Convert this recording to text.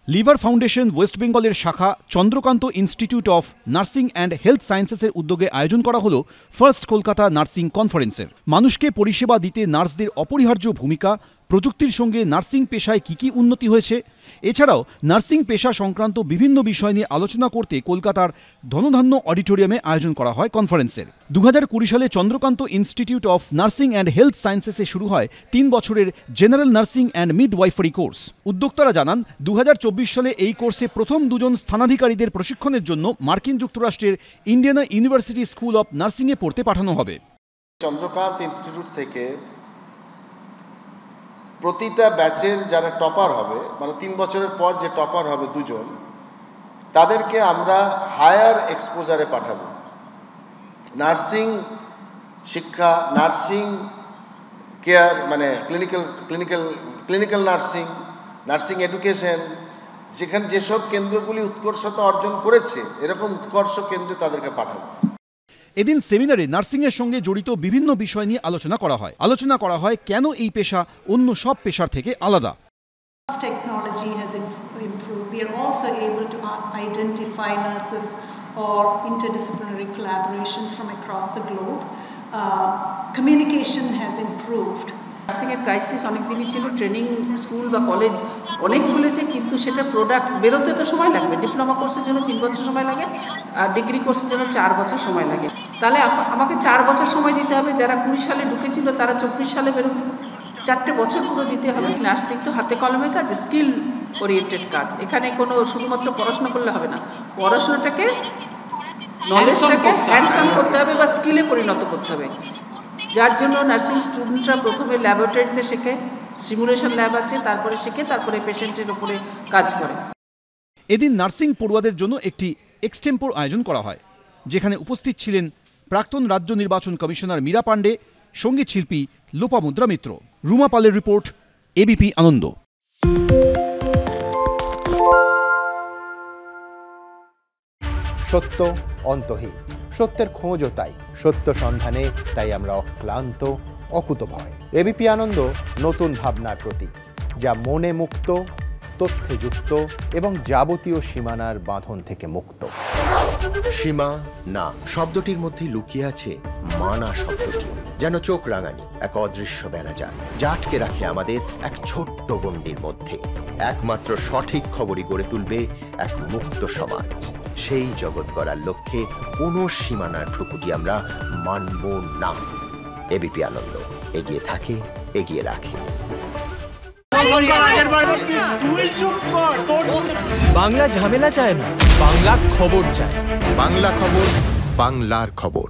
Liver foundation west বেঙ্গলের শাখা Chandrakanta institute of nursing and health সায়েন্সেসের উদ্যোগে আয়োজন করা হলো ফার্স্ট কলকাতা নার্সিং কনফারেন্সের। মানুষকে পরিষেবা দিতে নার্সদের অপরিহার্য ভূমিকা, প্রযুক্তির সঙ্গে নার্সিং পেশায় কী উন্নতি হয়েছে, এছাড়াও নার্সিং পেশা সংক্রান্ত বিভিন্ন বিষয় নিয়ে আলোচনা করতে কলকাতার ধনধান্য অডিটোরিয়ামে আয়োজন করা হয় কনফারেন্সের। 2020 সালে Chandrakanta institute of nursing and health সায়েন্সেসে শুরু হয় 3 বছরের general nursing and midwifery course. উদ্যোক্তারা জানান 2024 সালে এই কোর্সে প্রথম 2 জন স্থানাধিকারীদের প্রশিক্ষণের জন্য মার্কিন যুক্তরাষ্ট্রের ইন্ডিয়ানা ইউনিভার্সিটি স্কুল অব নার্সিংয়ে পড়তে পাঠানো হবে। চন্দ্রকান্ত ইনস্টিটিউট থেকে প্রতিটা ব্যাচের যারা টপার হবে, মানে 3 বছরের পর যে টপার হবে 2 জন, তাদেরকে আমরা হায়ার এক্সপোজারে পাঠাবো। নার্সিং শিক্ষা, নার্সিং কেয়ার, মানে ক্লিনিক্যাল নার্সিং এডুকেশন, যেখানে যেসব কেন্দ্রগুলি উৎকর্ষতা অর্জন করেছে এরকম উৎকর্ষ কেন্দ্রে তাদেরকে পাঠাবো। এদিন সেমিনারে নার্সিংয়ের সঙ্গে জড়িত বিভিন্ন বিষয় নিয়ে আলোচনা করা হয় কেন এই পেশা অন্য সব পেশার থেকে আলাদা। Technology has improved. We are also able to identify nurses or interdisciplinary collaborations from across the globe. Communication has improved. নার্সিংয়ের ক্রাইসিস অনেক দিনই ছিল। ট্রেনিং স্কুল বা কলেজ অনেক খুলেছে, কিন্তু সেটা প্রোডাক্ট বেরোতে তো সময় লাগবে। ডিপ্লোমা কোর্সের জন্য 3 বছর সময় লাগে, আর ডিগ্রি কোর্সের জন্য 4 বছর সময় লাগে। তাহলে আমাকে 4 বছর সময় দিতে হবে। যারা 20 সালে ঢুকেছিল তারা 24 সালে বেরোবে, 4টে বছর পুরো দিতে হবে। নার্সিং তো হাতে কলমে কাজ, স্কিল ওরিয়েন্টেড কাজ। এখানে কোনো শুধুমাত্র পড়াশোনা করলে হবে না, পড়াশোনাটাকে নলেজটাকে হ্যান্ডস অন করতে হবে বা স্কিলে পরিণত করতে হবে। যার জন্য নার্সিং স্টুডেন্টরা প্রথমে ল্যাবরেটরিতে শেখে, সিমুলেশন ল্যাব আছে, তারপরে শেখে, তারপরে পেশেন্টের উপরে কাজ করে। এদিন নার্সিং পড়ুয়াদের জন্য একটি এক্সটেম্পোর আয়োজন করা হয়, যেখানে উপস্থিত ছিলেন প্রাক্তন রাজ্য নির্বাচন কমিশনার মীরা পাণ্ডে, সঙ্গীত শিল্পী লোপামুদ্রা মিত্র। রুমা পালের রিপোর্ট, এবিপি আনন্দ। সত্য অন্তহীন, সত্যের খোঁজও তাই, সত্য সন্ধানে তাই আমরা অক্লান্ত, অকুতভয়। এবিপি আনন্দ নতুন ভাবনার প্রতীক, যা মনে মুক্ত, তথ্যে যুক্ত এবং যাবতীয় সীমানার বাঁধন থেকে মুক্ত। সীমা না শব্দটির মধ্যে লুকিয়ে আছে মানা শব্দটি, যেন চোখ রাঙানি এক অদৃশ্য বেড়াজাল, যা আটকে রাখে আমাদের এক ছোট্ট গণ্ডির মধ্যে। একমাত্র সঠিক খবরই গড়ে তুলবে এক মুক্ত সমাজ। সেই জগৎ গড়ার লক্ষ্যে কোনো সীমানার ঠুকুটি আমরা মানব না। এবিপি আনন্দ এগিয়ে থাকে, এগিয়ে রাখে। বাংলা ঝামেলা চায় না, বাংলা খবর চায়। বাংলা খবর, বাংলার খবর।